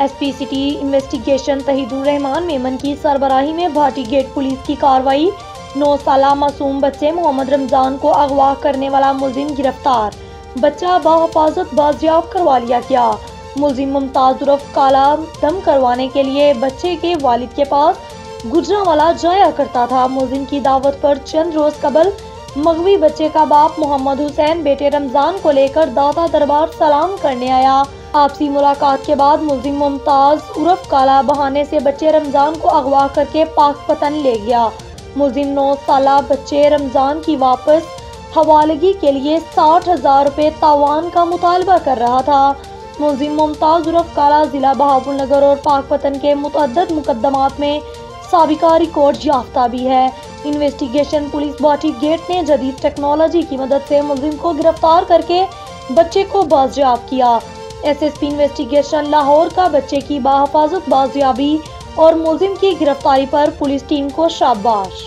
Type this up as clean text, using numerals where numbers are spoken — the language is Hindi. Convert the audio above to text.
SP city investigation Tahidur Rahman Memon की सरबराही में भाटी गेट पुलिस की कार्रवाई। 9 साला मासूम बच्चे मोहम्मद रमजान को अगवा करने वाला मुलजिम गिरफ्तार। बच्चा बाहिफाजत बाजियाब करवा लिया गया। मुलजिम मुमताज उर्फ काला दम करवाने के लिए बच्चे के वालिद के पास गुजरांवाला जाया करता था। मुलजिम की दावत पर चंद रोज कबल मगवी बच्चे का बाप मोहम्मद हुसैन बेटे रमजान को लेकर दाता दरबार सलाम करने आया। आपसी मुलाकात के बाद मुलजिम मुमताज उर्फ काला बहाने से बच्चे रमजान को अगवा करके पाकपतन ले गया। मुलजिम 9 साला बच्चे रमजान की वापस हवालगी के लिए 60,000 रुपए तावान का मुतालबा कर रहा था। मुलजिम मुमताज उर्फ काला जिला बहावलनगर और पाकपतन के मुतअद्दिद मुकदमात में साबिका रिकॉर्ड याफ्ता भी है। इन्वेस्टिगेशन पुलिस भाटी गेट ने जदीद टेक्नोलॉजी की मदद से मुलजिम को गिरफ्तार करके बच्चे को बाजियाब किया। एसएसपी इन्वेस्टिगेशन लाहौर का बच्चे की बाहिफाजत बाजियाबी और मुलजिम की गिरफ्तारी पर पुलिस टीम को शाबाश।